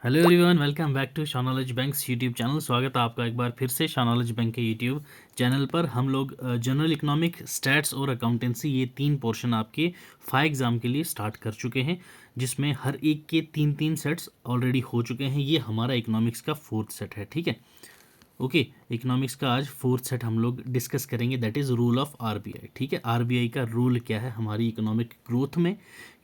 Hello everyone, welcome back to Shaknowledge banks YouTube channel. स्वागत है आपका एक बार फिर से शानॉलेज बैंक के यूट्यूब चैनल पर। हम लोग जनरल इकोनॉमिक, स्टैट्स और अकाउंटेंसी, ये तीन पोर्शन आपके फाइव एग्ज़ाम के लिए स्टार्ट कर चुके हैं, जिसमें हर एक के तीन तीन सेट्स ऑलरेडी हो चुके हैं। ये हमारा इकोनॉमिक्स का फोर्थ सेट है, ठीक है। ओके, इकोनॉमिक्स का आज फोर्थ सेट हम लोग डिस्कस करेंगे, that is rule of RBI. ठीक है, आरबीआई का रूल क्या है हमारी इकोनॉमिक ग्रोथ में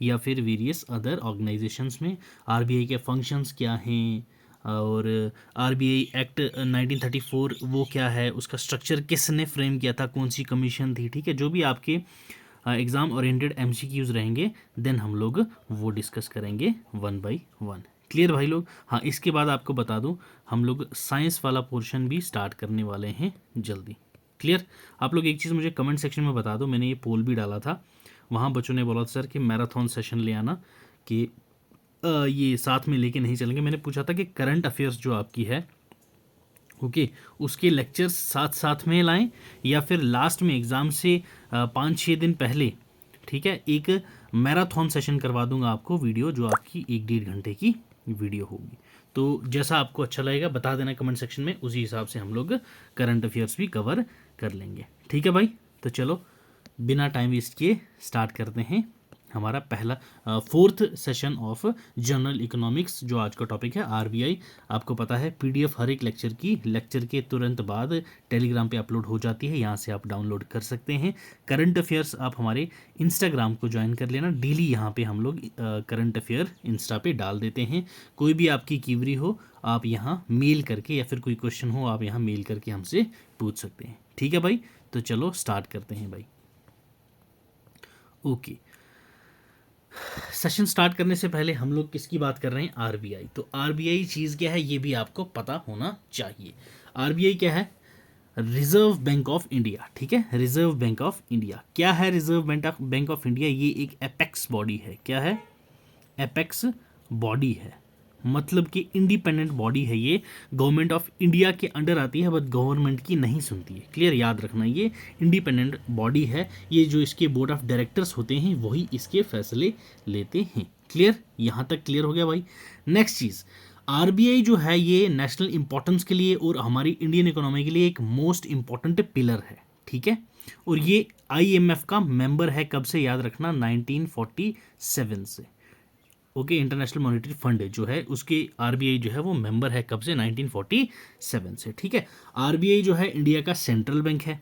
या फिर वेरियस अदर ऑर्गेनाइजेशंस में, आरबीआई के फंक्शंस क्या हैं, और आरबीआई एक्ट 1934 वो क्या है, उसका स्ट्रक्चर किसने फ्रेम किया था, कौन सी कमीशन थी। ठीक है, जो भी आपके एग्ज़ाम ओरिएंटेड एमसीक्यूज रहेंगे, देन हम लोग वो डिस्कस करेंगे वन बाय वन। क्लियर भाई लोग? हाँ, इसके बाद आपको बता दूं, हम लोग साइंस वाला पोर्शन भी स्टार्ट करने वाले हैं जल्दी। क्लियर? आप लोग एक चीज़ मुझे कमेंट सेक्शन में बता दो, मैंने ये पोल भी डाला था, वहाँ बच्चों ने बोला था सर कि मैराथन सेशन ले आना, कि ये साथ में लेके नहीं चलेंगे। मैंने पूछा था कि करंट अफेयर्स जो आपकी है, ओके, उसके लेक्चर्स साथ साथ में लाएं या फिर लास्ट में एग्ज़ाम से 5-6 दिन पहले, ठीक है, एक मैराथन सेशन करवा दूंगा आपको, वीडियो जो आपकी 1-1.5 घंटे की वीडियो होगी। तो जैसा आपको अच्छा लगेगा बता देना कमेंट सेक्शन में, उसी हिसाब से हम लोग करंट अफेयर्स भी कवर कर लेंगे। ठीक है भाई, तो चलो बिना टाइम वेस्ट किए स्टार्ट करते हैं हमारा पहला fourth session of general economics. जो आज का टॉपिक है आरबीआई। आपको पता है पीडीएफ हर एक लेक्चर के तुरंत बाद टेलीग्राम पे अपलोड हो जाती है, यहाँ से आप डाउनलोड कर सकते हैं। करंट अफेयर्स आप हमारे इंस्टाग्राम को ज्वाइन कर लेना, डेली यहाँ पे हम लोग करंट अफेयर इंस्टा पे डाल देते हैं। कोई भी आपकी क्यूरी हो आप यहाँ मेल करके, या फिर कोई क्वेश्चन हो आप यहाँ मेल करके हमसे पूछ सकते हैं। ठीक है भाई, तो चलो स्टार्ट करते हैं भाई। ओके, सेशन स्टार्ट करने से पहले हम लोग किसकी बात कर रहे हैं? आरबीआई। तो आरबीआई चीज़ क्या है ये भी आपको पता होना चाहिए। आरबीआई क्या है? Reserve bank of India. ठीक है, रिजर्व बैंक ऑफ इंडिया क्या है? रिजर्व बैंक ऑफ इंडिया ये एक एपेक्स बॉडी है। क्या है? एपेक्स बॉडी है, मतलब कि इंडिपेंडेंट बॉडी है ये। गवर्नमेंट ऑफ इंडिया के अंडर आती है, बट गवर्नमेंट की नहीं सुनती है। क्लियर? याद रखना, ये इंडिपेंडेंट बॉडी है। ये जो इसके बोर्ड ऑफ डायरेक्टर्स होते हैं वही इसके फैसले लेते हैं। क्लियर? यहाँ तक क्लियर हो गया भाई? नेक्स्ट चीज़, आरबीआई जो है ये नेशनल इंपॉर्टेंस के लिए और हमारी इंडियन इकोनॉमी के लिए एक मोस्ट इंपॉर्टेंट पिलर है। ठीक है, और ये आईएमएफ का मेंबर है। कब से? याद रखना, 1947 से। ओके, इंटरनेशनल मॉनेटरी फंड जो है उसके आरबीआई जो है वो मेंबर है। कब से? 1947 से। ठीक है, आरबीआई जो है इंडिया का सेंट्रल बैंक है।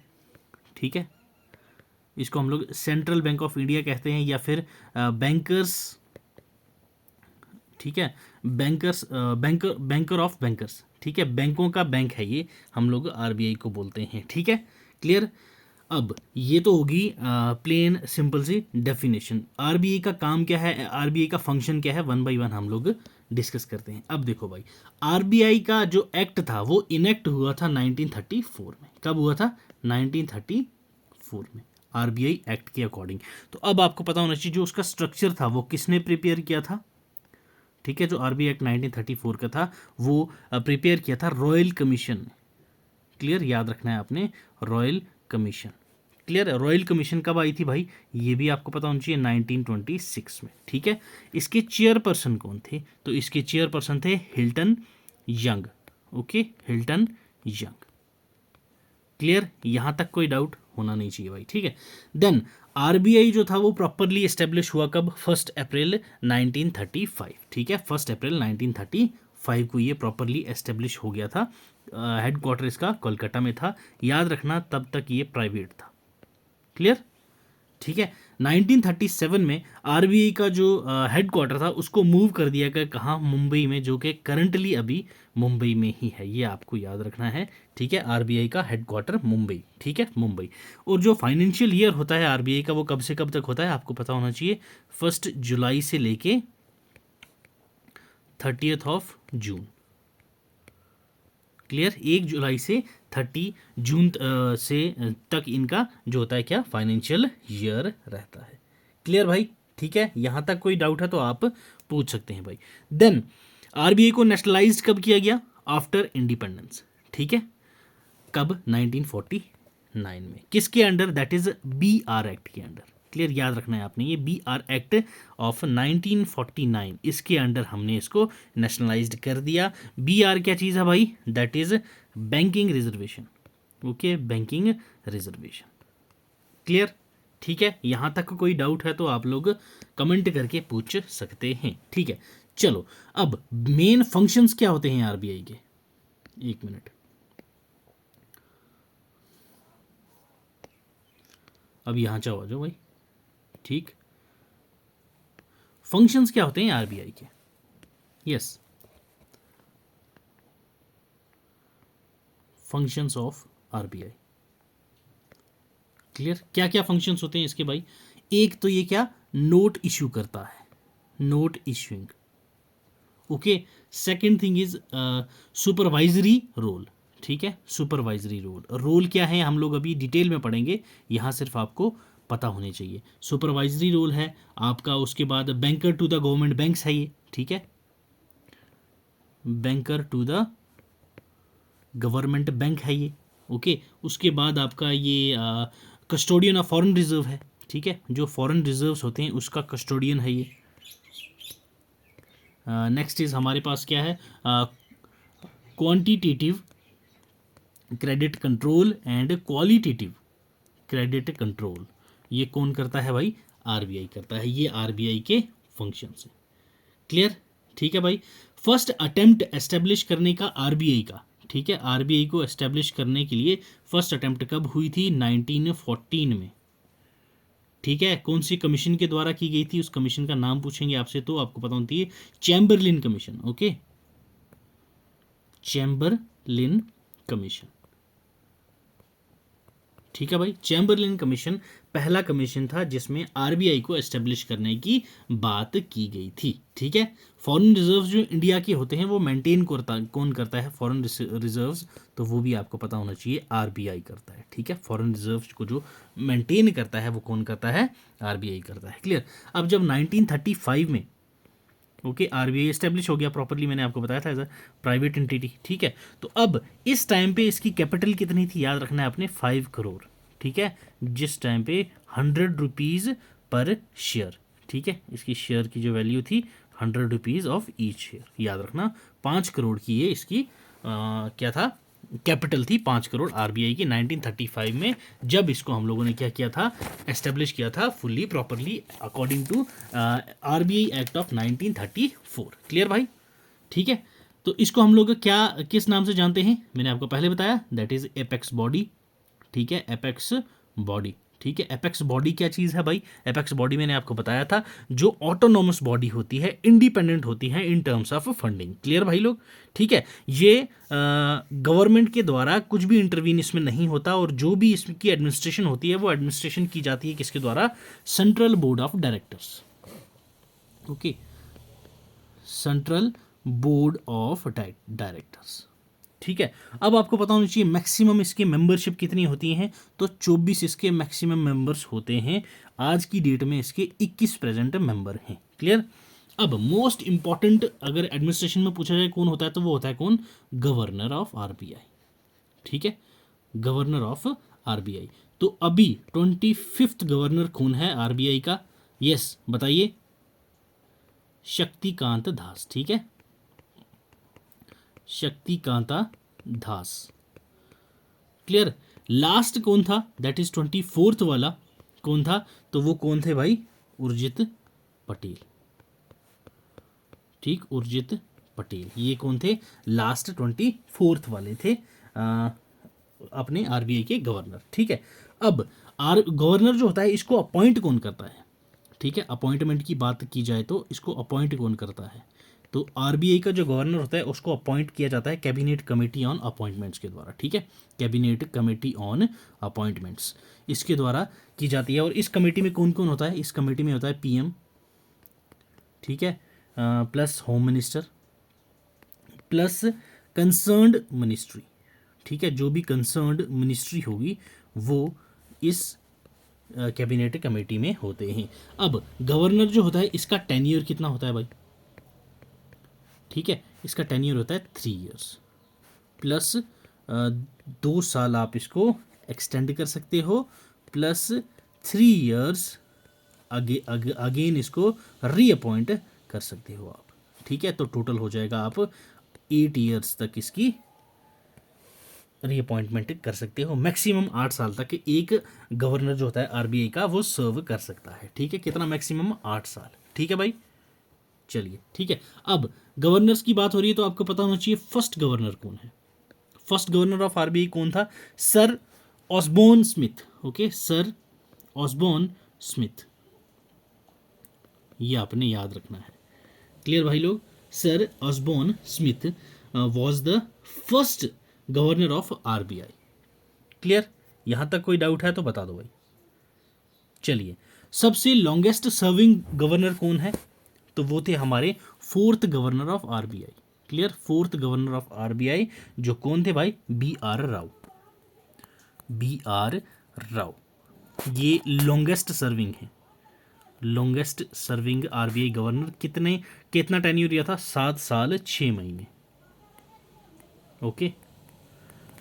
ठीक है, इसको हम लोग सेंट्रल बैंक ऑफ इंडिया कहते हैं, या फिर बैंकर्स, ठीक है, बैंकर ऑफ बैंकर्स। ठीक है, बैंकों का बैंक है ये, हम लोग आरबीआई को बोलते हैं। ठीक है, क्लियर? अब ये तो होगी प्लेन सिंपल सी डेफिनेशन। आरबीआई का काम क्या है, आरबीआई का फंक्शन क्या है, वन बाय वन हम लोग डिस्कस करते हैं। अब देखो भाई, आरबीआई का जो एक्ट था वो इनेक्ट हुआ था 1934 में। कब हुआ था? 1934 में, आरबीआई एक्ट के अकॉर्डिंग। तो अब आपको पता होना चाहिए जो उसका स्ट्रक्चर था वो किसने प्रिपेयर किया था। ठीक है, जो आरबीआई एक्ट 1934 का था वो प्रिपेयर किया था रॉयल कमीशन ने। क्लियर? याद रखना है आपने, royal commission. Clear? Royal commission कब आई थी भाई? ये भी आपको पता होना चाहिए, 1926 में। ठीक है, इसके चेयरपर्सन कौन थे? तो इसके चेयरपर्सन थे Hilton young. Okay, Hilton young. Clear? यहां तक कोई डाउट होना नहीं चाहिए भाई। ठीक है, देन आरबीआई जो था वो प्रॉपरली एस्टेब्लिश हुआ कब? 1 अप्रैल 1935। ठीक है, 1 अप्रैल 1935 को ये प्रॉपरली एस्टेब्लिश हो गया था। हेडक्वार्टर इसका कोलकाता में था। याद रखना, तब तक ये प्राइवेट था। क्लियर? ठीक है, 1937 में आरबीआई का जो हेडक्वार्टर था उसको मूव कर दिया गया, कहाँ? मुंबई में, जो कि करंटली अभी मुंबई में ही है। ये आपको याद रखना है। ठीक है, आरबीआई का हेडक्वार्टर मुंबई। ठीक है, मुंबई। और जो फाइनेंशियल ईयर होता है आरबीआई का वो कब से कब तक होता है आपको पता होना चाहिए। 1 जुलाई से लेके 30 जून। क्लियर? 1 जुलाई से 30 जून से तक इनका जो होता है क्या? फाइनेंशियल ईयर रहता है। क्लियर भाई? ठीक है, यहां तक कोई डाउट है तो आप पूछ सकते हैं भाई। देन आरबीआई को नेशनलाइज कब किया गया? After independence. ठीक है, कब? 1949 में। किसके under? That is BR act के अंडर। क्लियर, याद रखना है आपने, ये BR एक्ट ऑफ 1949 इसके अंडर हमने इसको नेशनलाइज्ड कर दिया। BR क्या चीज़ है भाई? That is banking reservation. Okay, banking reservation. Clear, ठीक है, यहाँ तक कोई डाउट है तो आप लोग कमेंट करके पूछ सकते हैं। ठीक है, चलो अब मेन फंक्शंस क्या होते हैं RBI के, एक मिनट, अब यहाँ चाहो आ जाओ भाई। ठीक, फंक्शंस क्या होते हैं RBI के? Yes, functions of RBI। Clear, क्या क्या फंक्शंस होते हैं इसके भाई? एक तो ये क्या, नोट इशू करता है, note issuing. Okay, second thing is supervisory role. ठीक है, सुपरवाइजरी रोल, रोल क्या है हम लोग अभी डिटेल में पढ़ेंगे, यहाँ सिर्फ आपको पता होने चाहिए। सुपरवाइजरी रोल है आपका, उसके बाद banker to the government banks है ये। ठीक है, banker to the government bank है ये। ओके, उसके बाद आपका ये कस्टोडियन ऑफ फॉरेन रिजर्व है। ठीक है, जो फॉरेन रिजर्व्स होते हैं उसका कस्टोडियन है ये। नेक्स्ट इज हमारे पास क्या है, quantitative credit control and qualitative credit control. ये कौन करता है भाई? RBI करता है, ये RBI के फंक्शंस हैं। क्लियर, ठीक है भाई। फर्स्ट अटेम्प्ट एस्टेब्लिश करने का RBI का, ठीक है, RBI को एस्टेब्लिश करने के लिए फर्स्ट अटेम्प्ट कब हुई थी? 1914 में। ठीक है, कौन सी कमीशन के द्वारा की गई थी? उस कमीशन का नाम पूछेंगे आपसे तो आपको पता होती है, Chamberlain commission. Okay, Chamberlain commission. ठीक है भाई, चैम्बरलिन कमीशन पहला कमीशन था जिसमें RBI को एस्टेब्लिश करने की बात की गई थी। ठीक है, फॉरेन रिजर्व्स जो इंडिया के होते हैं वो मेंटेन कौन करता है? फॉरेन रिजर्व्स, तो वो भी आपको पता होना चाहिए, RBI करता है। ठीक है, फॉरेन रिजर्व्स को जो मेंटेन करता है वो कौन करता है? RBI करता है। क्लियर, अब जब 1935 में ओके RBI एस्टेब्लिश हो गया प्रॉपरली, मैंने आपको बताया था एज अ प्राइवेट एंटिटी। ठीक है, तो अब इस टाइम पे इसकी कैपिटल कितनी थी? याद रखना है आपने, 5 करोड़। ठीक है, जिस टाइम पे 100 रुपीज़ पर शेयर। ठीक है, इसकी शेयर की जो वैल्यू थी 100 रुपीज़ ऑफ ईच शेयर, याद रखना। 5 करोड़ की ये इसकी क्या था, कैपिटल थी 5 करोड़ RBI की 1935 में, जब इसको हम लोगों ने क्या किया था? एस्टेब्लिश किया था fully properly according to RBI act of 1934। Clear भाई, ठीक है, तो इसको हम लोग क्या किस नाम से जानते हैं? मैंने आपको पहले बताया, दैट इज एपेक्स बॉडी। ठीक है, एपेक्स बॉडी। ठीक है, एपेक्स बॉडी क्या चीज़ है भाई? एपेक्स बॉडी मैंने आपको बताया था, जो ऑटोनोमस बॉडी होती है, इंडिपेंडेंट होती है in terms of funding. Clear भाई लोग, ठीक है, ये गवर्नमेंट के द्वारा कुछ भी इंटरवीन इसमें नहीं होता, और जो भी इसकी एडमिनिस्ट्रेशन होती है वो एडमिनिस्ट्रेशन की जाती है किसके द्वारा? Central board of directors. Okay, central board of directors. ठीक है, अब आपको पता होना चाहिए मैक्सिमम इसके मेंबरशिप कितनी होती हैं, तो 24 इसके मैक्सिमम मेंबर्स होते हैं। आज की डेट में इसके 21 प्रेजेंट मेंबर हैं। क्लियर, अब मोस्ट इंपॉर्टेंट अगर एडमिनिस्ट्रेशन में पूछा जाए कौन होता है, तो वो होता है कौन? Governor of RBI। ठीक है, गवर्नर ऑफ RBI। तो अभी 25th गवर्नर कौन है RBI का? यस, बताइए, शक्तिकांत दास। ठीक है, शक्तिकांता दास। क्लियर, लास्ट कौन था? दैट इज 24th वाला कौन था? तो वो कौन थे भाई? उर्जित पटेल। ठीक, उर्जित पटेल, ये कौन थे? लास्ट 24th वाले थे अपने RBI के गवर्नर। ठीक है, अब गवर्नर जो होता है इसको अपॉइंट कौन करता है? ठीक है, अपॉइंटमेंट की बात की जाए तो इसको अपॉइंट कौन करता है? तो RBI का जो गवर्नर होता है उसको अपॉइंट किया जाता है कैबिनेट कमेटी ऑन अपॉइंटमेंट्स के द्वारा। ठीक है, कैबिनेट कमेटी ऑन अपॉइंटमेंट्स इसके द्वारा की जाती है। और इस कमेटी में कौन कौन होता है? इस कमेटी में होता है PM, ठीक है, plus home minister, plus concerned ministry. ठीक है, जो भी कंसर्न्ड मिनिस्ट्री होगी वो इस कैबिनेट कमेटी में होते हैं। अब गवर्नर जो होता है इसका टेन्योर कितना होता है भाई? ठीक है, इसका टेन्योर होता है 3 years, प्लस 2 साल आप इसको एक्सटेंड कर सकते हो, प्लस 3 years अगेन इसको रीअपॉइंट कर सकते हो आप, ठीक है। तो टोटल हो जाएगा आप 8 ईयर्स तक इसकी रीअपॉइंटमेंट कर सकते हो। मैक्सिमम 8 साल तक एक गवर्नर जो होता है आरबीआई का वो सर्व कर सकता है, ठीक है। कितना मैक्सिमम? 8 साल, ठीक है भाई। चलिए ठीक है, अब गवर्नर्स की बात हो रही है तो आपको पता होना चाहिए फर्स्ट गवर्नर कौन है। फर्स्ट गवर्नर ऑफ आरबीआई कौन था? Sir Osborne Smith. Okay, sir Osborne Smith, ये आपने याद रखना है। क्लियर भाई लोग? Sir Osborne Smith was the first governor of RBI. Clear? यहां तक कोई डाउट है तो बता दो भाई। चलिए, सबसे लॉन्गेस्ट सर्विंग गवर्नर कौन है? तो वो थे हमारे fourth governor of RBI. Clear? Fourth governor of RBI जो कौन थे भाई? B R Rao. B R Rao ये लॉन्गेस्ट सर्विंग है। Longest serving RBI governor. कितना टेन्यूर दिया था? 7 साल 6 महीने। ओके,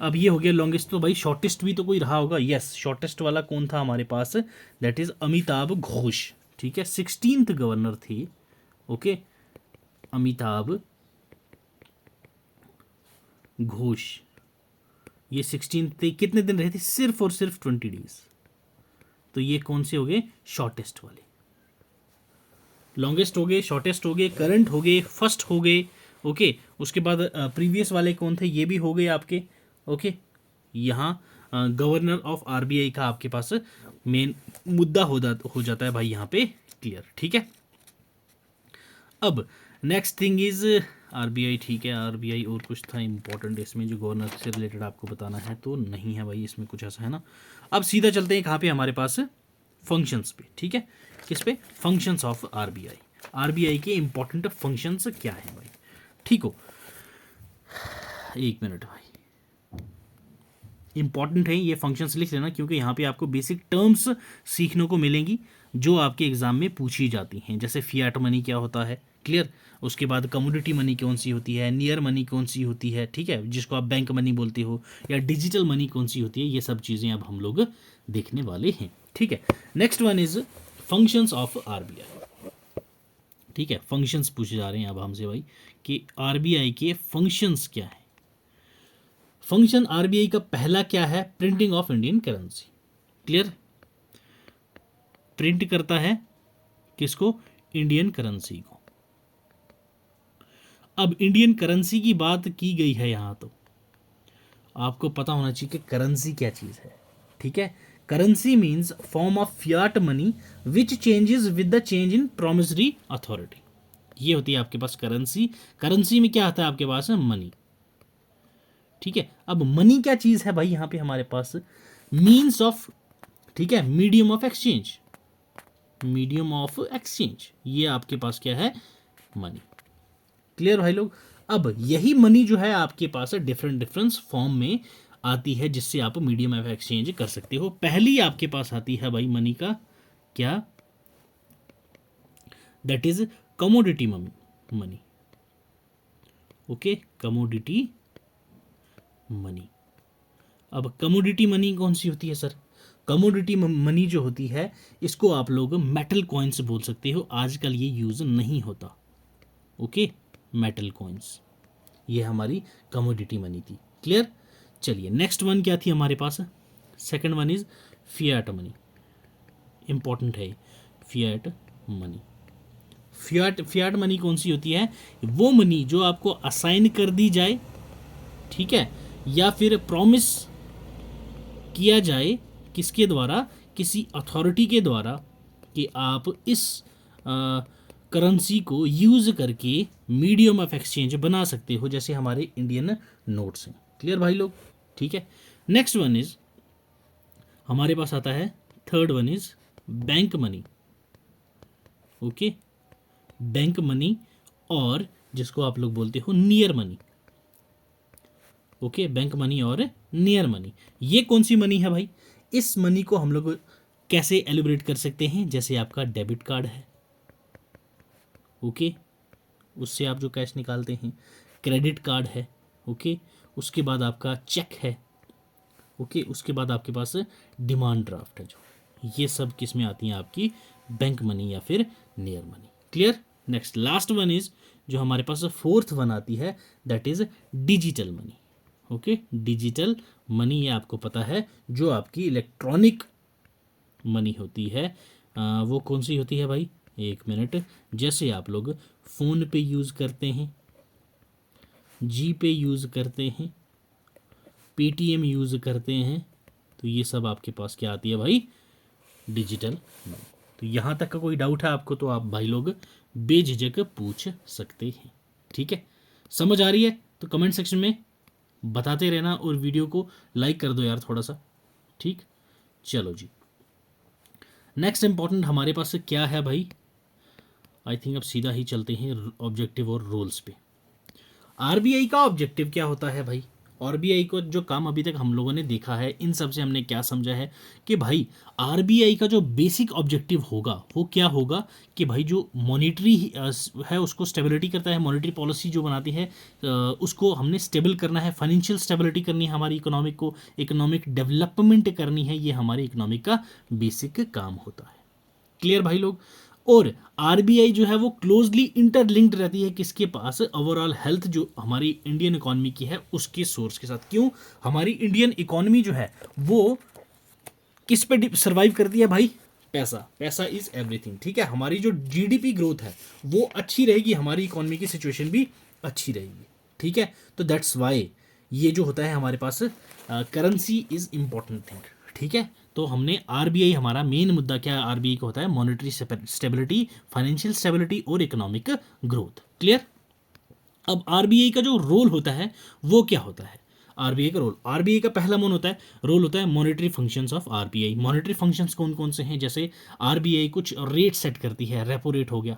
अब ये हो गया लॉन्गेस्ट। तो भाई शॉर्टेस्ट भी तो कोई रहा होगा। यस, शॉर्टेस्ट वाला कौन था हमारे पास? दैट इज अमिताभ घोष, ठीक है। 16th गवर्नर थे, ओके, अमिताभ घोष। ये 16 थे। कितने दिन रहे थे? सिर्फ और सिर्फ 20 डेज। तो ये कौन से हो गए? शॉर्टेस्ट वाले। लॉन्गेस्ट हो गए, शॉर्टेस्ट हो गए, करंट हो गए, फर्स्ट हो गए, ओके। उसके बाद प्रीवियस वाले कौन थे? ये भी हो गए आपके, ओके। यहाँ गवर्नर ऑफ आरबीआई का आपके पास मेन मुद्दा हो जाता है भाई यहाँ पे क्लियर, ठीक है। अब नेक्स्ट थिंग इज आरबीआई, ठीक है। आरबीआई और कुछ था इंपॉर्टेंट इसमें जो गवर्नर से रिलेटेड आपको बताना है? तो नहीं है भाई इसमें कुछ ऐसा, है ना। अब सीधा चलते हैं कहाँ पे? हमारे पास फंक्शंस पे, ठीक है। किस पे? Functions of RBI. आरबीआई के इंपॉर्टेंट फंक्शंस क्या है भाई? ठीक हो, एक मिनट भाई, इंपॉर्टेंट है ये फंक्शंस, लिख लेना क्योंकि यहाँ पे आपको बेसिक टर्म्स सीखने को मिलेंगी जो आपके एग्जाम में पूछी जाती हैं। जैसे फियाट मनी क्या होता है, क्लियर। उसके बाद कमोडिटी मनी कौन सी होती है, नियर मनी कौन सी होती है, ठीक है, जिसको आप बैंक मनी बोलते हो, या डिजिटल मनी कौन सी होती है, ये सब चीज़ें अब हम लोग देखने वाले हैं, ठीक है। Next one is functions of RBI, ठीक है। फंक्शंस पूछे जा रहे हैं अब हमसे भाई कि आरबीआई के फंक्शंस क्या है। फंक्शन आरबीआई का पहला क्या है? Printing of Indian currency. Clear? Print करता है किसको? इंडियन करेंसी को। अब इंडियन करेंसी की बात की गई है यहां, तो आपको पता होना चाहिए कि करेंसी क्या चीज है, ठीक है। Currency means form of Fiat money which changes with the change in promissory authority. ये होती है आपके पास करेंसी। करेंसी में क्या आता है आपके पास? मनी, ठीक है। अब मनी क्या चीज है भाई यहां पे हमारे पास? मीन्स ऑफ, ठीक है, medium of exchange. Medium of exchange, ये आपके पास क्या है? मनी। क्लियर भाई लोग? अब यही मनी जो है आपके पास डिफरेंट डिफरेंट फॉर्म में आती है जिससे आप मीडियम ऑफ एक्सचेंज कर सकते हो। पहली आपके पास आती है भाई मनी का क्या? That is commodity money, okay, commodity money. अब कमोडिटी मनी कौन सी होती है सर? कमोडिटी मनी जो होती है इसको आप लोग मेटल कॉइन्स बोल सकते हो। आजकल ये यूज नहीं होता, ओके। मेटल कॉइन्स, ये हमारी कमोडिटी मनी थी। क्लियर? चलिए, नेक्स्ट वन क्या थी हमारे पास? Second one is fiat money. Important है फियाट मनी। फियाट मनी कौन सी होती है? वो मनी जो आपको असाइन कर दी जाए, ठीक है, या फिर प्रॉमिस किया जाए किसके द्वारा? किसी अथॉरिटी के द्वारा कि आप इस करेंसी को यूज करके मीडियम ऑफ एक्सचेंज बना सकते हो, जैसे हमारे इंडियन नोट्स हैं। क्लियर भाई लोग? ठीक है। नेक्स्ट वन इज हमारे पास आता है, third one is bank money, okay. Bank money, और जिसको आप लोग बोलते हो near money, okay. Bank money और नियर मनी, ये कौन सी मनी है भाई? इस मनी को हम लोग कैसे एलिब्रेट कर सकते हैं? जैसे आपका डेबिट कार्ड है, ओके, उससे आप जो कैश निकालते हैं। क्रेडिट कार्ड है, ओके। उसके बाद आपका चेक है, ओके। उसके बाद आपके पास डिमांड ड्राफ्ट है। जो ये सब किस में आती हैं? आपकी बैंक मनी या फिर near money. Clear. Next last one is जो हमारे पास फोर्थ वन आती है, that is digital money. Okay, digital money ये आपको पता है जो आपकी इलेक्ट्रॉनिक मनी होती है। वो कौन सी होती है भाई, एक मिनट। जैसे आप लोग फ़ोन पे यूज़ करते हैं, जी पे यूज़ करते हैं, पेटीएम यूज़ करते हैं, तो ये सब आपके पास क्या आती है भाई, डिजिटल मनी। तो यहाँ तक का कोई डाउट है आपको तो आप भाई लोग बेझिझक पूछ सकते हैं। ठीक है, समझ आ रही है तो कमेंट सेक्शन में बताते रहना और वीडियो को लाइक कर दो यार थोड़ा सा। ठीक, चलो जी। नेक्स्ट इंपॉर्टेंट हमारे पास क्या है भाई, आई थिंक अब सीधा ही चलते हैं ऑब्जेक्टिव और रोल्स पे। आरबीआई का ऑब्जेक्टिव क्या होता है भाई, आरबीआई को जो काम अभी तक हम लोगों ने देखा है, इन सब से हमने क्या समझा है कि भाई आरबीआई का जो बेसिक ऑब्जेक्टिव होगा वो क्या होगा कि भाई जो मॉनेटरी है उसको स्टेबिलिटी करता है, मॉनेटरी पॉलिसी जो बनाती है उसको हमने स्टेबल करना है, फाइनेंशियल स्टेबिलिटी करनी है हमारी इकोनॉमिक को, इकोनॉमिक डेवलपमेंट करनी है, ये हमारी इकोनॉमिक का बेसिक काम होता है। क्लियर भाई लोग। और आरबीआई जो है वो क्लोजली इंटरलिंक्ड रहती है किसके पास, ओवरऑल हेल्थ जो हमारी इंडियन इकोनॉमी की है उसके सोर्स के साथ। क्यों, हमारी इंडियन इकोनॉमी जो है वो किस पे सर्वाइव करती है भाई, पैसा, पैसा इज एवरीथिंग। ठीक है, हमारी जो जीडीपी ग्रोथ है वो अच्छी रहेगी, हमारी इकोनॉमी की सिचुएशन भी अच्छी रहेगी। ठीक है, तो दैट्स वाई ये जो होता है हमारे पास करेंसी इज इंपॉर्टेंट थिंग। ठीक है, तो हमने आरबीआई, हमारा मेन मुद्दा क्या है आरबीआई का होता है, मॉनेटरी स्टेबिलिटी, फाइनेंशियल स्टेबिलिटी और इकोनॉमिक ग्रोथ। क्लियर। अब आरबीआई का जो रोल होता है वो क्या होता है, आरबीआई का रोल, आरबीआई का पहला रोल होता है monetary functions of RBI. Monetary functions कौन कौन से हैं, जैसे आरबीआई कुछ रेट सेट करती है, रेपो रेट हो गया,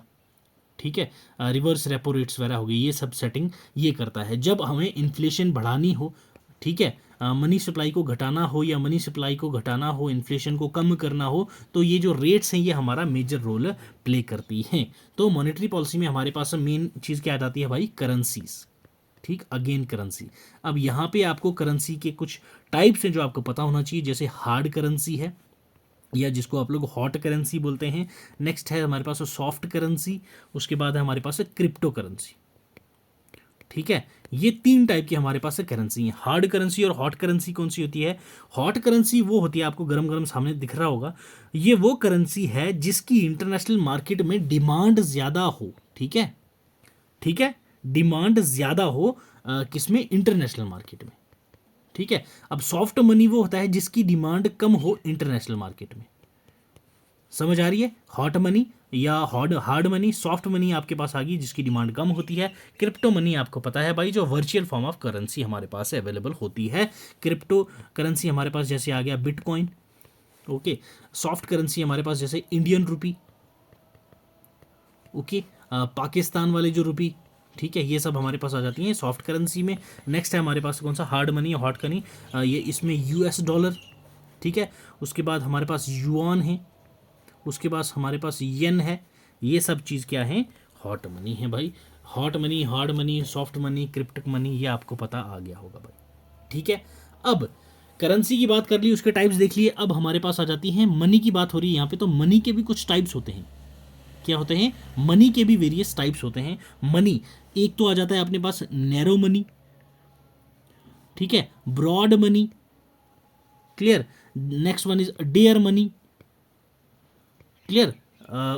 ठीक है, रिवर्स रेपो रेट्स वगैरह हो गई, ये सब सेटिंग ये करता है जब हमें इन्फ्लेशन बढ़ानी हो। ठीक है, मनी सप्लाई को घटाना हो या मनी सप्लाई को घटाना हो, इन्फ्लेशन को कम करना हो, तो ये जो रेट्स हैं ये हमारा मेजर रोल प्ले करती हैं। तो मॉनेटरी पॉलिसी में हमारे पास मेन चीज़ क्या आ जाती है भाई, करेंसीज। ठीक, अगेन करेंसी। अब यहाँ पे आपको करेंसी के कुछ टाइप्स हैं जो आपको पता होना चाहिए, जैसे हार्ड करेंसी है या जिसको आप लोग हॉट करेंसी बोलते हैं। नेक्स्ट है हमारे पास सॉफ्ट करेंसी, उसके बाद है हमारे पास क्रिप्टो करेंसी। ठीक है, ये तीन टाइप की हमारे पास करेंसी है। हार्ड करेंसी और हॉट करेंसी कौन सी होती है, हॉट करेंसी वो होती है, आपको गरम गरम सामने दिख रहा होगा, ये वो करेंसी है जिसकी इंटरनेशनल मार्केट में डिमांड ज़्यादा हो। ठीक है, ठीक है, डिमांड ज़्यादा हो किसमें, इंटरनेशनल मार्केट में। ठीक है, अब सॉफ्ट मनी वो होता है जिसकी डिमांड कम हो इंटरनेशनल मार्केट में। समझ आ रही है, हॉट मनी या हार्ड मनी, सॉफ्ट मनी आपके पास आ गई जिसकी डिमांड कम होती है। क्रिप्टो मनी आपको पता है भाई, जो वर्चुअल फॉर्म ऑफ करेंसी हमारे पास अवेलेबल होती है। क्रिप्टो करेंसी हमारे पास जैसे आ गया बिटकॉइन। ओके, सॉफ्ट करेंसी हमारे पास जैसे इंडियन रुपी, ओके, पाकिस्तान वाले जो रुपी, ठीक है, ये सब हमारे पास आ जाती हैं सॉफ्ट करेंसी में। नेक्स्ट है हमारे पास कौन सा, हार्ड मनी, हॉट मनी, ये इसमें यूएस डॉलर। ठीक है, उसके बाद हमारे पास युआन है, उसके बाद हमारे पास येन है। ये सब चीज़ क्या है, हॉट मनी है भाई। Hot money, hard money, soft money, crypto money, ये आपको पता आ गया होगा भाई। ठीक है, अब करेंसी की बात कर ली, उसके टाइप्स देख लिए, अब हमारे पास आ जाती है मनी की बात हो रही है यहाँ पे, तो मनी के भी कुछ टाइप्स होते हैं। क्या होते हैं, मनी के भी वेरियस टाइप्स होते हैं। मनी एक तो आ जाता है अपने पास नैरो मनी, ठीक है, broad money, clear. Next one is dear money, clear.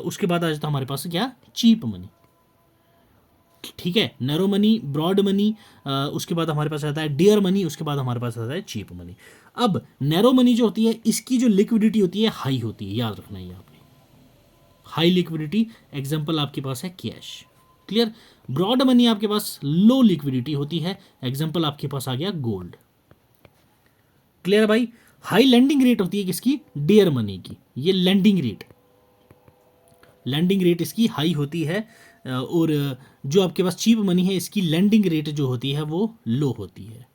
उसके बाद आ जाता है हमारे पास क्या, चीप मनी। ठीक है, नैरो मनी, ब्रॉड मनी, उसके बाद हमारे पास आता है डेयर मनी, उसके बाद हमारे पास आता है चीप मनी। अब नैरो मनी जो होती है इसकी जो लिक्विडिटी होती है हाई होती है, याद रखना है आपने, हाई लिक्विडिटी। एग्जांपल आपके पास है कैश, क्लियर। ब्रॉड मनी आपके पास लो लिक्विडिटी होती है, एग्जांपल आपके पास आ गया गोल्ड, क्लियर भाई। हाई लैंडिंग रेट होती है किसकी, डेयर मनी की, ये लैंडिंग रेट, लैंडिंग रेट इसकी हाई होती है। और जो आपके पास चीप मनी है इसकी लैंडिंग रेट जो होती है वो लो होती है।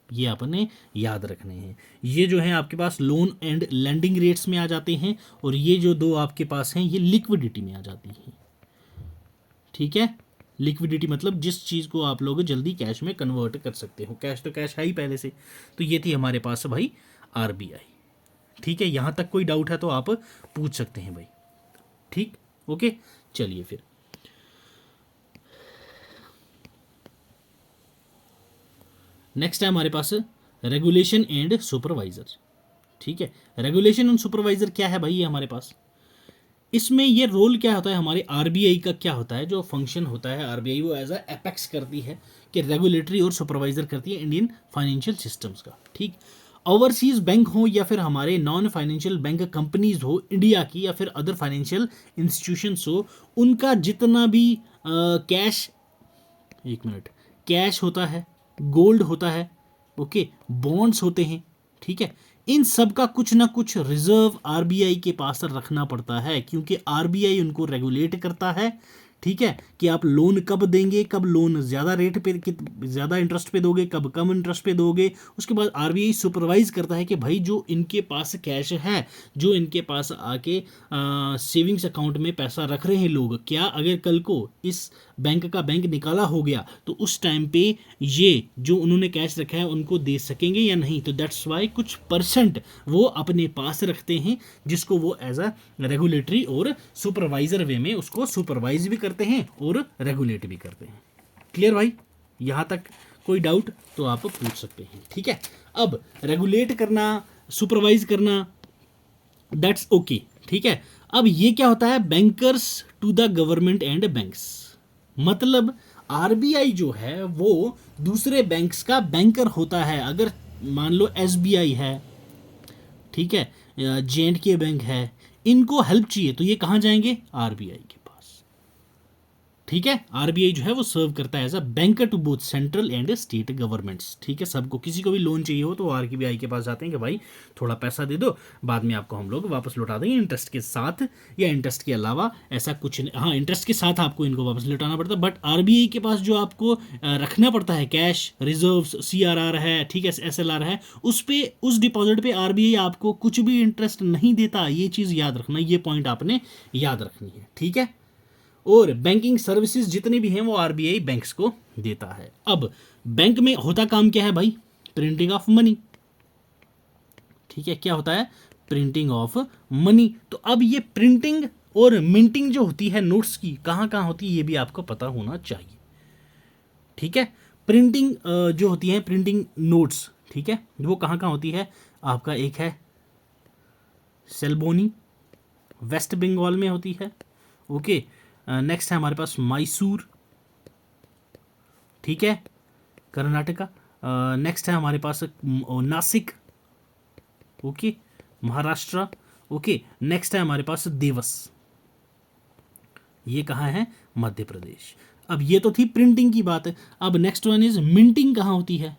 ये आपने याद रखने हैं। ये जो है आपके पास लोन एंड लैंडिंग रेट्स में आ जाते हैं, और ये जो दो आपके पास हैं ये लिक्विडिटी में आ जाती हैं। ठीक है, लिक्विडिटी मतलब जिस चीज़ को आप लोग जल्दी कैश में कन्वर्ट कर सकते हो, कैश तो कैश है ही पहले से। तो ये थी हमारे पास भाई आरबीआई। ठीक है, यहाँ तक कोई डाउट है तो आप पूछ सकते हैं भाई। ठीक, ओके। चलिए फिर नेक्स्ट है हमारे पास रेगुलेशन एंड सुपरवाइजर। ठीक है, रेगुलेशन एंड सुपरवाइजर क्या है भाई, ये हमारे पास इसमें ये रोल क्या होता है, हमारे आरबीआई का क्या होता है, जो फंक्शन होता है आरबीआई वो एज अ एपेक्स करती है कि रेगुलेटरी और सुपरवाइजर करती है इंडियन फाइनेंशियल सिस्टम्स का। ठीक, ओवरसीज बैंक हो या फिर हमारे नॉन फाइनेंशियल बैंक कंपनीज हो इंडिया की, या फिर अदर फाइनेंशियल इंस्टीट्यूशंस हो, उनका जितना भी कैश, एक मिनट, कैश होता है, गोल्ड होता है, ओके, बॉन्ड्स होते हैं, ठीक है, इन सब का कुछ ना कुछ रिजर्व आरबीआई के पास रखना पड़ता है, क्योंकि आरबीआई उनको रेगुलेट करता है। ठीक है, कि आप लोन कब देंगे, कब लोन ज़्यादा रेट पे, ज़्यादा इंटरेस्ट पे दोगे, कब कम इंटरेस्ट पे दोगे। उसके बाद आरबीआई सुपरवाइज करता है कि भाई जो इनके पास कैश है, जो इनके पास आके सेविंग्स अकाउंट में पैसा रख रहे हैं लोग, क्या अगर कल को इस बैंक का बैंक निकाला हो गया तो उस टाइम पे ये जो उन्होंने कैश रखा है उनको दे सकेंगे या नहीं। तो दैट्स वाई कुछ परसेंट वो अपने पास रखते हैं, जिसको वो एज अ रेगुलेटरी और सुपरवाइजर वे में उसको सुपरवाइज भी करते हैं और रेगुलेट भी करते हैं। क्लियर भाई, यहाँ तक कोई डाउट तो आप पूछ सकते हैं। ठीक है, अब रेगुलेट करना, सुपरवाइज करना, दैट्स ओके। ठीक है, अब ये क्या होता है, bankers to the government and banks, मतलब आरबीआई जो है वो दूसरे बैंक्स का बैंकर होता है। अगर मान लो एसबीआई है, ठीक है, जे&के बैंक है, इनको हेल्प चाहिए तो ये कहाँ जाएंगे, आरबीआई के पास। ठीक है, आरबीआई जो है वो सर्व करता है as a banker to both central and state governments. ठीक है, सबको, किसी को भी लोन चाहिए हो तो आरबीआई के पास जाते हैं कि भाई थोड़ा पैसा दे दो, बाद में आपको हम लोग वापस लौटा देंगे इंटरेस्ट के साथ या इंटरेस्ट के अलावा, ऐसा कुछ नहीं। हाँ, इंटरेस्ट के साथ आपको इनको वापस लौटाना पड़ता है, बट आरबीआई के पास जो आपको रखना पड़ता है कैश रिजर्व्स, सीआरआर है, ठीक है, एसएलआर है, उस पे, उस डिपॉजिट पे आरबीआई आपको कुछ भी इंटरेस्ट नहीं देता। ये चीज़ याद रखना, ये पॉइंट आपने याद रखनी है। ठीक है, और बैंकिंग सर्विसेज जितने भी हैं वो आरबीआई बैंक्स को देता है। अब बैंक में होता काम क्या है भाई, प्रिंटिंग ऑफ मनी। ठीक है, क्या होता है, प्रिंटिंग ऑफ मनी। तो अब ये प्रिंटिंग और मिंटिंग जो होती है नोट्स की, कहाँ कहाँ होती है ये भी आपको पता होना चाहिए। ठीक है, प्रिंटिंग जो होती है, प्रिंटिंग नोट्स, ठीक है, वो कहाँ कहाँ होती है, आपका एक है सेल्बोनी, वेस्ट बंगाल में होती है, ओके। नेक्स्ट है हमारे पास मैसूर, ठीक है, कर्नाटका। नेक्स्ट है हमारे पास Nashik, okay, Maharashtra, okay. Next है हमारे पास देवस, ये कहाँ है, मध्य प्रदेश। अब ये तो थी प्रिंटिंग की बात है, अब नेक्स्ट वन इज मिंटिंग कहाँ होती है।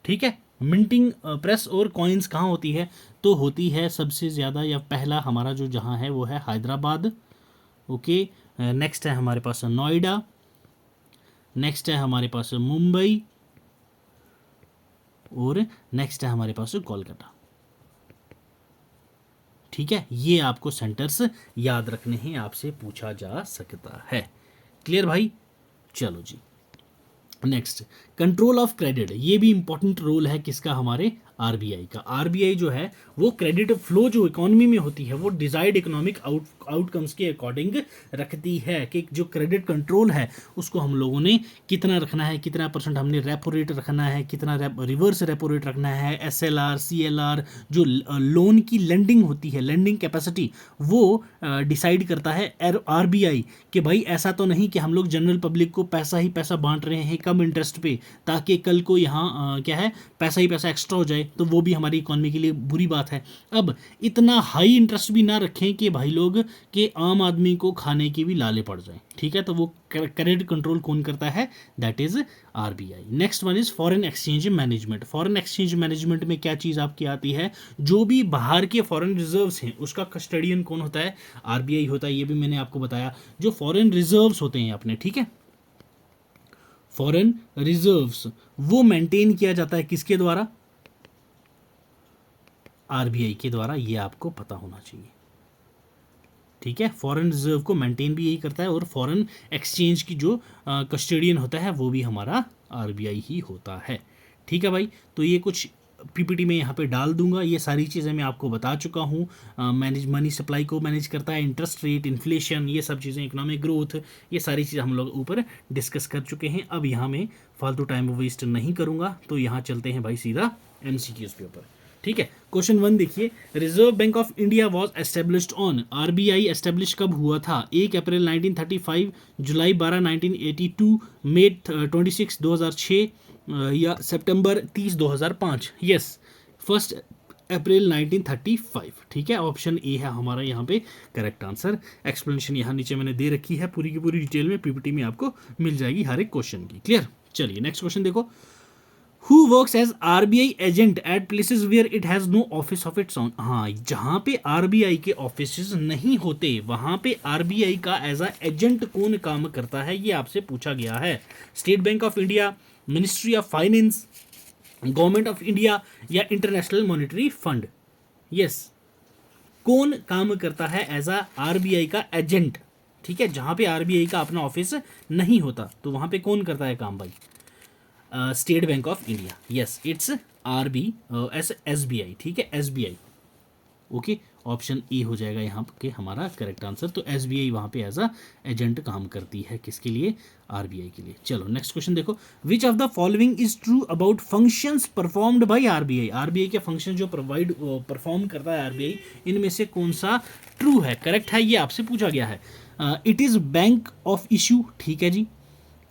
ठीक है, मिंटिंग प्रेस और कॉइन्स कहाँ होती है, तो होती है सबसे ज़्यादा या पहला हमारा जो जहाँ है वो है हैदराबाद, ओके। नेक्स्ट है हमारे पास नोएडा, नेक्स्ट है हमारे पास मुंबई, और नेक्स्ट है हमारे पास कोलकाता। ठीक है, ये आपको सेंटर्स याद रखने हैं, आपसे पूछा जा सकता है। क्लियर भाई, चलो जी। नेक्स्ट, कंट्रोल ऑफ क्रेडिट, ये भी इंपॉर्टेंट रोल है किसका, हमारे आरबीआई का। आरबीआई जो है वो क्रेडिट फ्लो जो इकोनॉमी में होती है वो डिजायर्ड इकोनॉमिक आउटकम्स के अकॉर्डिंग रखती है, कि जो क्रेडिट कंट्रोल है उसको हम लोगों ने कितना रखना है, कितना परसेंट हमने रेपो रेट रखना है, कितना रिवर्स रेपो रेट रखना है, एसएलआर, सीएलआर, जो लोन की लेंडिंग होती है, लेंडिंग कैपेसिटी, वो डिसाइड करता है आरबीआई, कि भाई ऐसा तो नहीं कि हम लोग जनरल पब्लिक को पैसा ही पैसा बांट रहे हैं कम इंटरेस्ट पे, ताकि कल को यहाँ क्या है, पैसा ही पैसा एक्स्ट्रा हो जाए, तो वो भी हमारी इकॉनमी के लिए बुरी बात है। अब इतना हाई इंटरेस्ट भी ना रखें कि भाई लोग के आम आदमी को खाने की भी लाले पड़ जाए। ठीक है, तो वो क्रेडिट कंट्रोल कौन करता है, that is RBI. Next one is foreign exchange management. Foreign exchange management में क्या चीज़ आपकी आती है, जो भी बाहर के फॉरेन रिजर्व्स हैं उसका कस्टडियन कौन होता है, आरबीआई होता है। ये भी मैंने आपको बताया, जो फॉरेन रिजर्व्स होते हैं अपने, ठीक है, फॉरेन रिजर्व्स वो मेंटेन किया जाता है किसके द्वारा, आरबीआई के द्वारा। ये आपको पता होना चाहिए। ठीक है, फॉरेन रिजर्व को मेंटेन भी यही करता है, और फॉरेन एक्सचेंज की जो कस्टोडियन होता है वो भी हमारा आरबीआई ही होता है। ठीक है भाई, तो ये कुछ पीपीटी में यहाँ पे डाल दूंगा। ये सारी चीज़ें मैं आपको बता चुका हूँ। मैनेज मनी सप्लाई को मैनेज करता है, इंटरेस्ट रेट, इन्फ्लेशन, ये सब चीज़ें, इकोनॉमिक ग्रोथ, ये सारी चीज़ें हम लोग ऊपर डिस्कस कर चुके हैं। अब यहाँ में फालतू टाइम वेस्ट नहीं करूँगा, तो यहाँ चलते हैं भाई सीधा MCQs के ऊपर। ठीक है, क्वेश्चन 1 देखिए, reserve bank of India was established on, RBI establish कब हुआ था? 1 अप्रैल 1935, जुलाई 12 1982, मई 26 2006, या सितंबर 30 2005? यस, 1 अप्रैल 1935। ठीक है, ऑप्शन ए है हमारा यहाँ पे करेक्ट आंसर। एक्सप्लेनेशन यहाँ नीचे मैंने दे रखी है पूरी की पूरी डिटेल में, पीपीटी में आपको मिल जाएगी हर एक क्वेश्चन की। क्लियर? चलिए नेक्स्ट क्वेश्चन देखो, Who works as RBI agent at places where it has no office of its own? हाँ, जहाँ पे RBI के ऑफिस नहीं होते वहाँ पे RBI का एज अ एजेंट कौन काम करता है, ये आपसे पूछा गया है। State bank of India, ministry of finance, government of India, या इंटरनेशनल मॉनेटरी फंड? यस, कौन काम करता है एज अ RBI का एजेंट? ठीक है, जहाँ पे RBI का अपना ऑफिस नहीं होता तो वहाँ पे कौन करता है काम भाई? State bank of India. Yes, it's SBI। ठीक है, SBI। ओके, ऑप्शन ए हो जाएगा यहाँ के हमारा करेक्ट आंसर। तो SBI वहाँ पे एज अ एजेंट काम करती है, किसके लिए? RBI के लिए। चलो नेक्स्ट क्वेश्चन देखो, which of the following is true about functions performed by RBI? RBI के फंक्शन जो परफॉर्म करता है RBI, इनमें से कौन सा ट्रू है, करेक्ट है, ये आपसे पूछा गया है। It is bank of issue, ठीक है जी।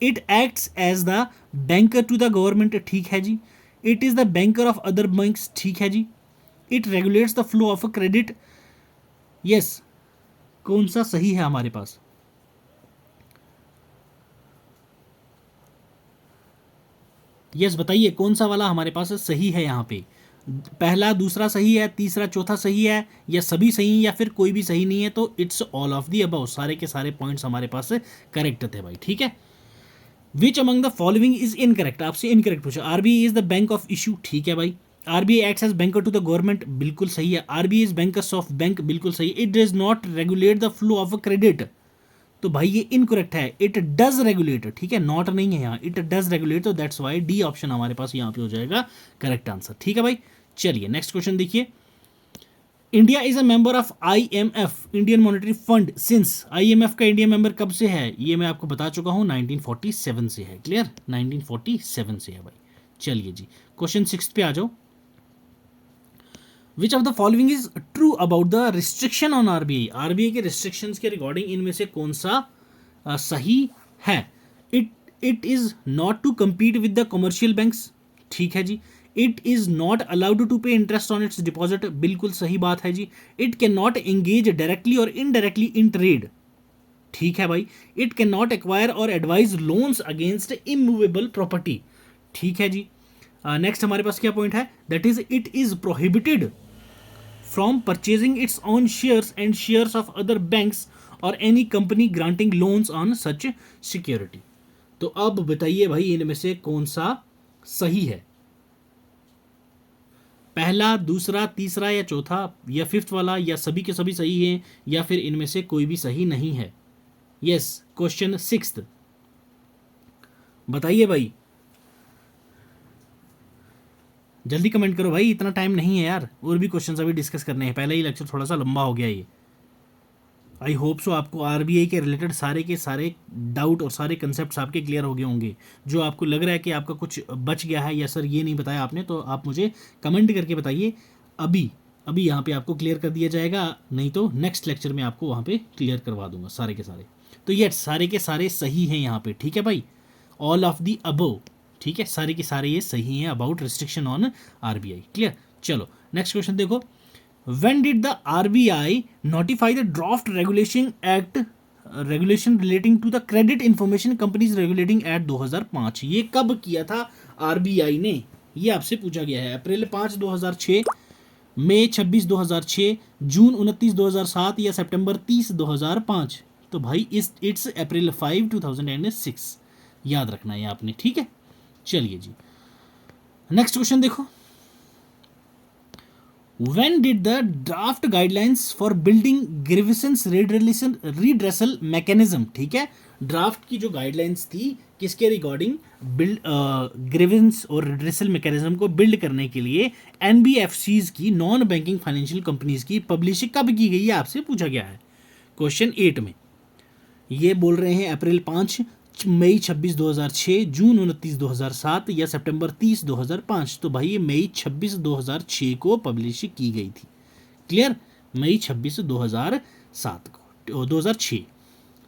It acts as the banker to the government, ठीक है जी। It is the banker of other banks, ठीक है जी। It regulates the flow of credit. Yes, कौन सा सही है हमारे पास? यस, बताइए कौन सा वाला हमारे पास सही है यहाँ पे? पहला, दूसरा सही है, तीसरा, चौथा सही है, या सभी सही है, या फिर कोई भी सही नहीं है? तो it's all of the above, सारे के सारे पॉइंट्स हमारे पास करेक्ट थे भाई। ठीक है, which among the following is incorrect? आपसे इनकरेक्ट पूछा। RBI is the bank of issue, ठीक है भाई। RBI acts as banker to the government, बिल्कुल सही है। RBI is bankers of bank, बिल्कुल सही। It does not regulate the flow of credit, तो भाई ये इनकरेक्ट है। इट डज रेगुलेट, ठीक है, नॉट नहीं है यहाँ, इट डज रेगुलेट, तो दैट्स वाई डी ऑप्शन हमारे पास यहाँ पे हो जाएगा करेक्ट आंसर। ठीक है भाई, चलिए नेक्स्ट क्वेश्चन देखिए, India is a member of IMF, Indian monetary fund, since. IMF का इंडिया मेंबर कब से है? ये मैं आपको बता चुका हूँ, 1947 से है। क्लियर, 1947 से है भाई। चलिए जी, क्वेश्चन 6 पे आ जाओ, which of the following is true about the restriction on RBI के रिस्ट्रिक्शंस के रिगार्डिंग इनमें से कौन सा सही है? It is not to compete with the commercial banks, ठीक है जी। It is not allowed to pay interest on its deposit, बिल्कुल सही बात है जी। It can not engage directly और इनडायरेक्टली इन ट्रेड, ठीक है भाई। इट कैन नॉट एक्वायर और advise loans against immovable property, ठीक है जी। नेक्स्ट हमारे पास क्या पॉइंट है? That is it is prohibited from purchasing its own shares and shares of other banks और any company granting loans on such security. तो अब बताइए भाई इनमें से कौन सा सही है? पहला, दूसरा, तीसरा, या चौथा, या फिफ्थ वाला, या सभी के सभी सही हैं, या फिर इनमें से कोई भी सही नहीं है? यस, क्वेश्चन 6 बताइए भाई, जल्दी कमेंट करो भाई, इतना टाइम नहीं है यार, और भी क्वेश्चंस अभी डिस्कस करने हैं, पहले ही लेक्चर थोड़ा सा लंबा हो गया ये। आई होप सो आपको RBI के रिलेटेड सारे के सारे डाउट और सारे कंसेप्ट आपके क्लियर हो गए होंगे। जो आपको लग रहा है कि आपका कुछ बच गया है या सर ये नहीं बताया आपने, तो आप मुझे कमेंट करके बताइए, अभी अभी यहाँ पे आपको क्लियर कर दिया जाएगा, नहीं तो नेक्स्ट लेक्चर में आपको वहाँ पे क्लियर करवा दूंगा सारे के सारे। तो ये सारे के सारे सही हैं यहाँ पे, ठीक है भाई, ऑल ऑफ दी अबव, ठीक है, सारे के सारे ये सही हैं about restriction on RBI। Clear, चलो नेक्स्ट क्वेश्चन देखो, when did the RBI notify the draft regulation relating to the credit information companies regulating act 2005? ये कब किया था RBI ने? ये आपसे पूछा गया है। अप्रैल 5 2006, मई 26 2006, जून 29 2007, या सितंबर 30 2005? तो भाई इट्स अप्रैल 5 2006, याद रखना है आपने, ठीक है। चलिए जी नेक्स्ट क्वेश्चन देखो, when did the draft guidelines for building grievance redressal mechanism, ठीक है, ड्राफ्ट की जो गाइडलाइंस थी किसके रिगार्डिंग, बिल्ड ग्रीवेंस और रिड्रेसल मैकेनिज्म को बिल्ड करने के लिए एनबीएफसीज की, नॉन बैंकिंग फाइनेंशियल कंपनीज की पब्लिशिंग कब की गई है, आपसे पूछा गया है क्वेश्चन 8 में। ये बोल रहे हैं अप्रैल 5, मई 26, 2006, जून 29, 2007 या सितंबर 30, 2005। तो भाई ये मई 26, 2006 को पब्लिश की गई थी। क्लियर, मई 26, 2007 को, 2006।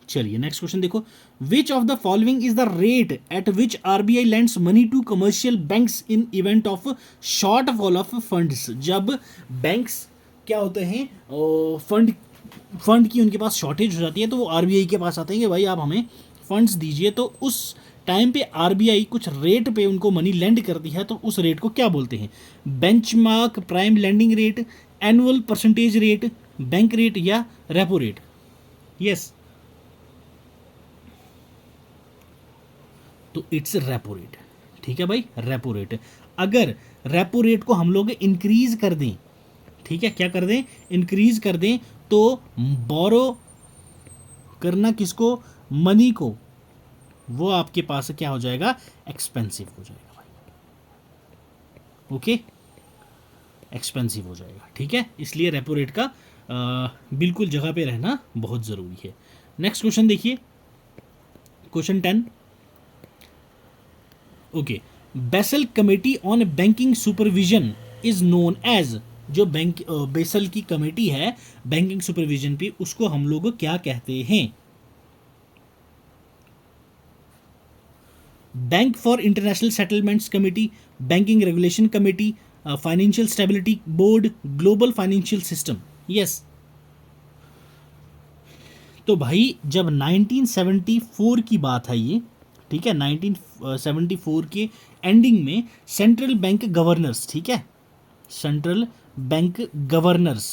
चलिए नेक्स्ट क्वेश्चन देखो, which of the following is the rate at which RBI lends money to commercial banks in event of shortfall of funds. जब बैंक्स क्या होते हैं, फंड की उनके पास शॉर्टेज हो जाती है तो वो आरबीआई के पास आते हैं कि भाई आप हमें फंड्स दीजिए। तो उस टाइम पे आरबीआई कुछ रेट पे उनको मनी लेंड करती है, तो उस रेट को क्या बोलते हैं, benchmark prime lending rate, annual percentage rate, bank rate या रेपो रेट। यस, तो इट्स रेपो रेट। ठीक है भाई, रेपो रेट। अगर रेपो रेट को हम लोग इंक्रीज कर दें, ठीक है, क्या कर दें, इंक्रीज कर दें, तो बोरो करना किसको, मनी को, वो आपके पास क्या हो जाएगा, एक्सपेंसिव हो जाएगा भाई। ओके, एक्सपेंसिव हो जाएगा। ठीक है, इसलिए रेपो रेट का बिल्कुल जगह पे रहना बहुत ज़रूरी है। नेक्स्ट क्वेश्चन देखिए, question 10। Okay, Basel committee on banking supervision is known as, जो बेसल की कमेटी है बैंकिंग सुपरविजन पे, उसको हम लोग क्या कहते हैं, bank for international settlements committee, banking regulation committee, financial stability board, global financial system. Yes, तो भाई जब 1974 की बात है ये, ठीक है, 1974 के एंडिंग में सेंट्रल बैंक गवर्नर्स, ठीक है, सेंट्रल बैंक गवर्नर्स,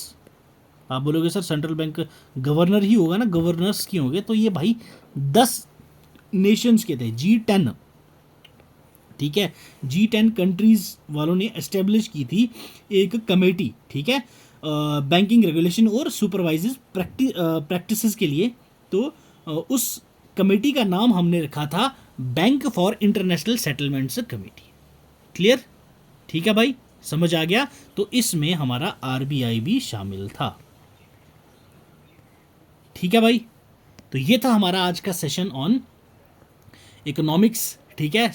आप बोलोगे सर सेंट्रल बैंक गवर्नर ही होगा ना, गवर्नर्स क्यों होंगे, तो ये भाई 10 नेशंस के थे, G10, ठीक है, G10 कंट्रीज वालों ने एस्टेब्लिश की थी एक कमेटी, ठीक है, बैंकिंग रेगुलेशन और सुपरवाइज प्रैक्टिसेस के लिए। तो उस कमेटी का नाम हमने रखा था bank for international settlements committee. Clear, ठीक है भाई, समझ आ गया। तो इसमें हमारा आरबीआई भी शामिल था। ठीक है भाई, तो ये था हमारा आज का सेशन ऑन इकोनॉमिक्स। ठीक है,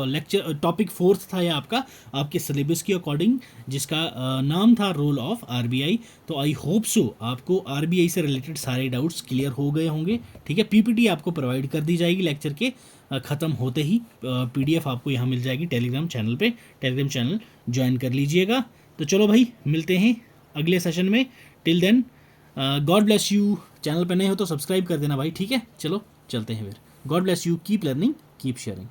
लेक्चर टॉपिक 4 था ये आपका, आपके सिलेबस के अकॉर्डिंग, जिसका नाम था रोल ऑफ आरबीआई। तो आई होप सो आपको आरबीआई से रिलेटेड सारे डाउट्स क्लियर हो गए होंगे। ठीक है, पीपीटी आपको प्रोवाइड कर दी जाएगी लेक्चर के ख़त्म होते ही, पीडीएफ आपको यहाँ मिल जाएगी टेलीग्राम चैनल पे, टेलीग्राम चैनल ज्वाइन कर लीजिएगा। तो चलो भाई, मिलते हैं अगले सेशन में। Till then God bless you. Channel पे नए हो तो सब्सक्राइब कर देना भाई। ठीक है, चलो चलते हैं फिर। God bless you, keep learning, keep sharing.